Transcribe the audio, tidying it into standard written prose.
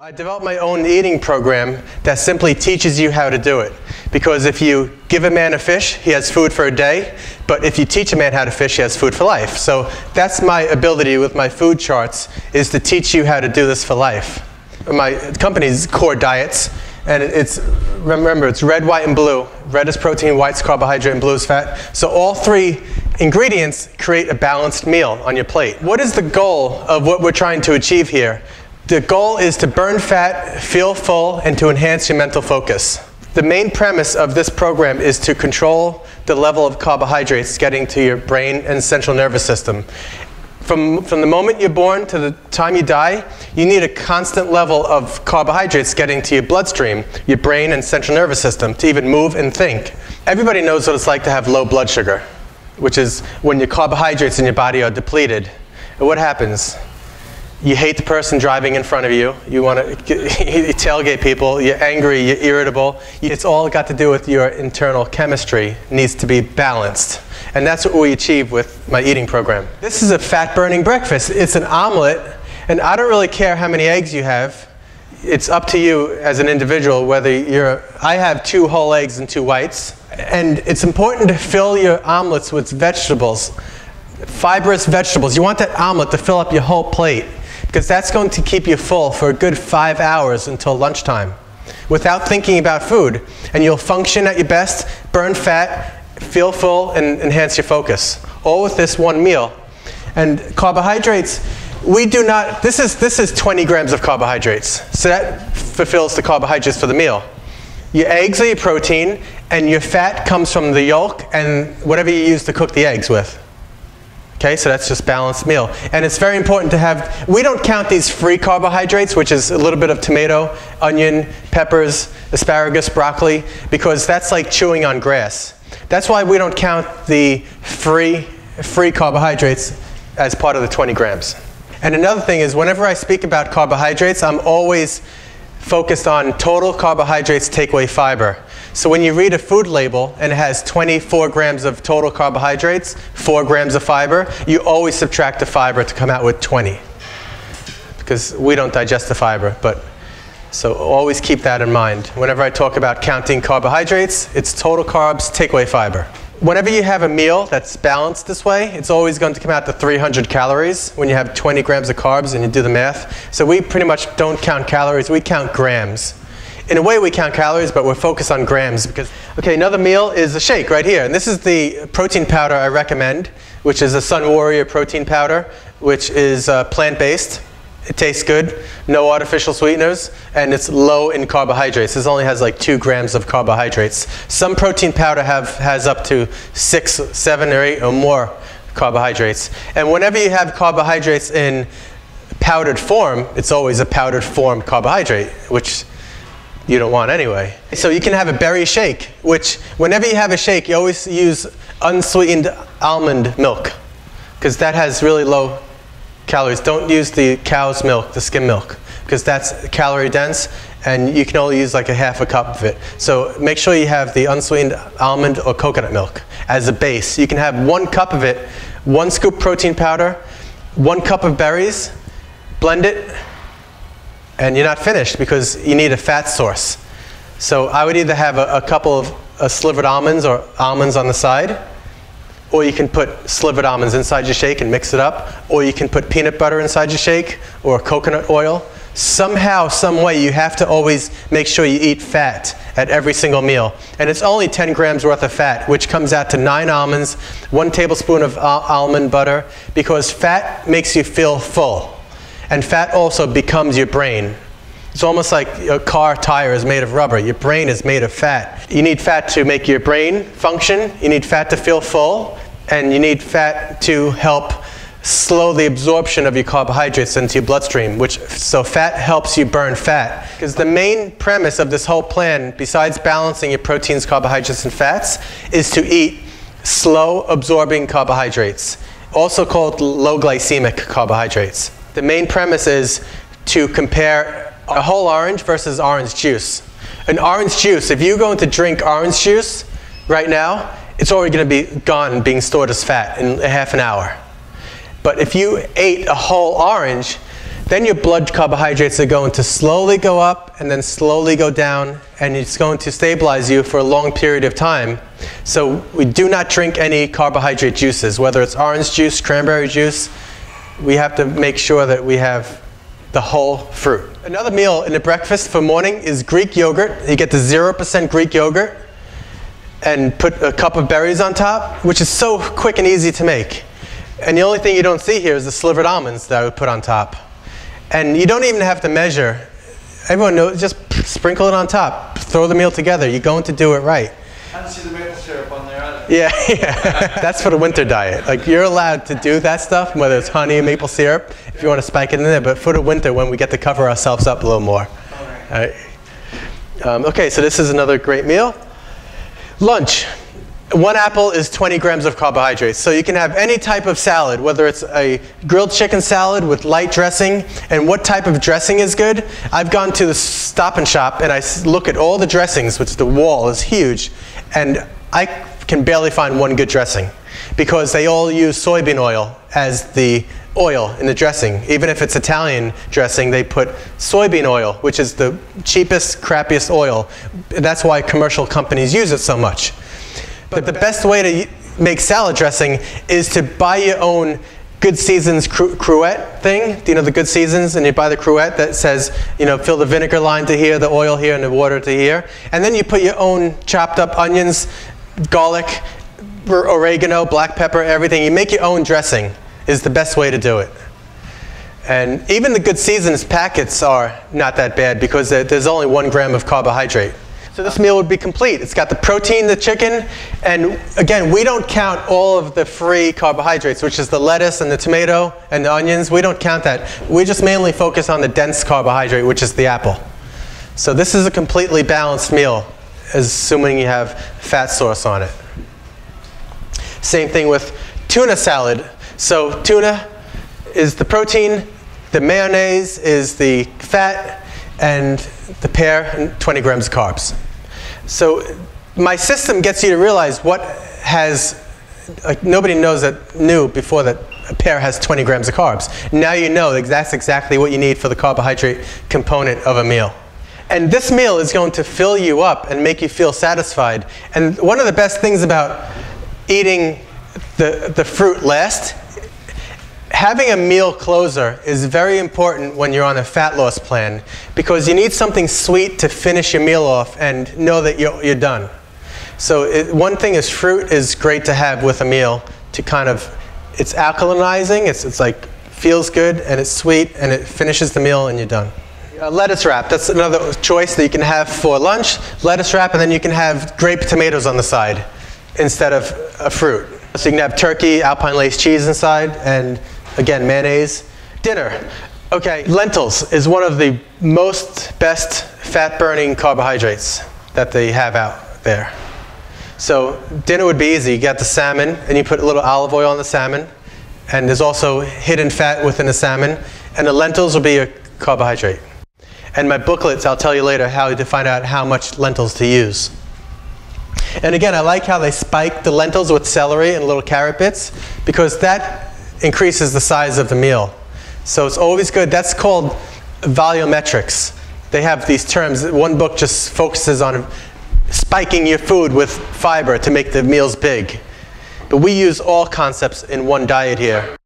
I developed my own eating program that simply teaches you how to do it. Because if you give a man a fish, he has food for a day. But if you teach a man how to fish, he has food for life. So that's my ability with my food charts, is to teach you how to do this for life. My company is CoreDiets. And remember, it's red, white, and blue. Red is protein, white's carbohydrate, and blue is fat. So all three ingredients create a balanced meal on your plate. What is the goal of what we're trying to achieve here? The goal is to burn fat, feel full, and to enhance your mental focus. The main premise of this program is to control the level of carbohydrates getting to your brain and central nervous system. From the moment you're born to the time you die, you need a constant level of carbohydrates getting to your bloodstream, your brain and central nervous system to even move and think. Everybody knows what it's like to have low blood sugar, which is when your carbohydrates in your body are depleted. And what happens? You hate the person driving in front of you. You want to tailgate people. You're angry. You're irritable. It's all got to do with your internal chemistry. It needs to be balanced. And that's what we achieve with my eating program. This is a fat-burning breakfast. It's an omelet. And I don't really care how many eggs you have. It's up to you as an individual whether I have 2 whole eggs and 2 whites. And it's important to fill your omelets with vegetables, fibrous vegetables. You want that omelet to fill up your whole plate, because that's going to keep you full for a good 5 hours until lunchtime without thinking about food. And you'll function at your best, burn fat, feel full, and enhance your focus, all with this one meal. And carbohydrates, this is 20 grams of carbohydrates. So that fulfills the carbohydrates for the meal. Your eggs are your protein, and your fat comes from the yolk and whatever you use to cook the eggs with. Okay, so that's just balanced meal. And it's very important to have, we don't count these free carbohydrates, which is a little bit of tomato, onion, peppers, asparagus, broccoli, because that's like chewing on grass. That's why we don't count the free carbohydrates as part of the 20 grams. And another thing is, whenever I speak about carbohydrates, I'm always focused on total carbohydrates, take away fiber. So when you read a food label and it has 24 grams of total carbohydrates, 4 grams of fiber, you always subtract the fiber to come out with 20. Because we don't digest the fiber, so always keep that in mind. Whenever I talk about counting carbohydrates, it's total carbs, take away fiber. Whenever you have a meal that's balanced this way, it's always going to come out to 300 calories when you have 20 grams of carbs and you do the math. So we pretty much don't count calories, we count grams. In a way we count calories, but we're focused on grams. Okay, another meal is a shake right here. And this is the protein powder I recommend, which is a Sun Warrior protein powder, which is plant-based. It tastes good, no artificial sweeteners, and it's low in carbohydrates. This only has like 2 grams of carbohydrates. Some protein powder has up to 6, 7, or 8 or more carbohydrates. And whenever you have carbohydrates in powdered form, it's always a powdered form carbohydrate, which you don't want anyway. So you can have a berry shake, which whenever you have a shake, you always use unsweetened almond milk, because that has really low calories. Don't use the cow's milk, the skim milk, because that's calorie dense, and you can only use like a half a cup of it. So make sure you have the unsweetened almond or coconut milk as a base. You can have 1 cup of it, 1 scoop protein powder, 1 cup of berries, blend it, and you're not finished because you need a fat source. So I would either have a couple of slivered almonds or almonds on the side, or you can put slivered almonds inside your shake and mix it up, or you can put peanut butter inside your shake, or coconut oil. Somehow, some way, you have to always make sure you eat fat at every single meal. And it's only 10 grams worth of fat, which comes out to 9 almonds, 1 tablespoon of almond butter, because fat makes you feel full. And fat also becomes your brain. It's almost like a car tire is made of rubber. Your brain is made of fat. You need fat to make your brain function. You need fat to feel full. And you need fat to help slow the absorption of your carbohydrates into your bloodstream. So fat helps you burn fat. Because the main premise of this whole plan, besides balancing your proteins, carbohydrates, and fats, is to eat slow absorbing carbohydrates, also called low glycemic carbohydrates. The main premise is to compare a whole orange versus orange juice. An orange juice, if you're going to drink orange juice right now, it's already going to be gone and being stored as fat in a half an hour. But if you ate a whole orange, then your blood carbohydrates are going to slowly go up and then slowly go down, and it's going to stabilize you for a long period of time. So we do not drink any carbohydrate juices, whether it's orange juice, cranberry juice. We have to make sure that we have the whole fruit. Another meal in the breakfast for morning is Greek yogurt. You get the 0% Greek yogurt and put a cup of berries on top, which is so quick and easy to make. And the only thing you don't see here is the slivered almonds that I would put on top. And you don't even have to measure. Everyone knows, just sprinkle it on top. Throw the meal together. You're going to do it right. I didn't see the maple syrup on there either. Yeah. That's for the winter diet. Like, you're allowed to do that stuff, whether it's honey or maple syrup, if you want to spike it in there. But for the winter, when we get to cover ourselves up a little more. All right. Okay, so this is another great meal. Lunch. 1 apple is 20 grams of carbohydrates. So you can have any type of salad, whether it's a grilled chicken salad with light dressing. And what type of dressing is good? I've gone to the Stop and Shop and I look at all the dressings, which the wall is huge, and I can barely find one good dressing because they all use soybean oil as the oil in the dressing. Even if it's Italian dressing, they put soybean oil, which is the cheapest, crappiest oil. That's why commercial companies use it so much. But the best way to make salad dressing is to buy your own Good Seasons cruet thing. Do you know the Good Seasons? And you buy the cruet that says, you know, fill the vinegar line to here, the oil here, and the water to here. And then you put your own chopped up onions, garlic, oregano, black pepper, everything. You make your own dressing is the best way to do it. And even the Good Seasons packets are not that bad because there's only 1 gram of carbohydrate. So this meal would be complete. It's got the protein, the chicken, and again, we don't count all of the free carbohydrates, which is the lettuce and the tomato and the onions. We don't count that. We just mainly focus on the dense carbohydrate, which is the apple. So this is a completely balanced meal, assuming you have fat source on it. Same thing with tuna salad. So tuna is the protein, the mayonnaise is the fat, and the pear, and 20 grams of carbs. So my system gets you to realize what has, like, nobody knew before that a pear has 20 grams of carbs. Now you know that's exactly what you need for the carbohydrate component of a meal. And this meal is going to fill you up and make you feel satisfied. And one of the best things about eating the fruit last, having a meal closer is very important when you're on a fat loss plan because you need something sweet to finish your meal off and know that you're done. So one thing is fruit is great to have with a meal to kind of, it's alkalinizing, it's like feels good and it's sweet and it finishes the meal and you're done. Lettuce wrap, that's another choice that you can have for lunch. Lettuce wrap, and then you can have grape tomatoes on the side instead of a fruit. So you can have turkey, alpine lace cheese inside, and again, mayonnaise. Dinner. Okay, lentils is one of the best fat-burning carbohydrates that they have out there. So dinner would be easy. You got the salmon, and you put a little olive oil on the salmon, and there's also hidden fat within the salmon, and the lentils will be a carbohydrate. And my booklets, I'll tell you later how to find out how much lentils to use. And again, I like how they spike the lentils with celery and little carrot bits because that increases the size of the meal. So it's always good. That's called volumetrics. They have these terms. One book just focuses on spiking your food with fiber to make the meals big. But we use all concepts in one diet here.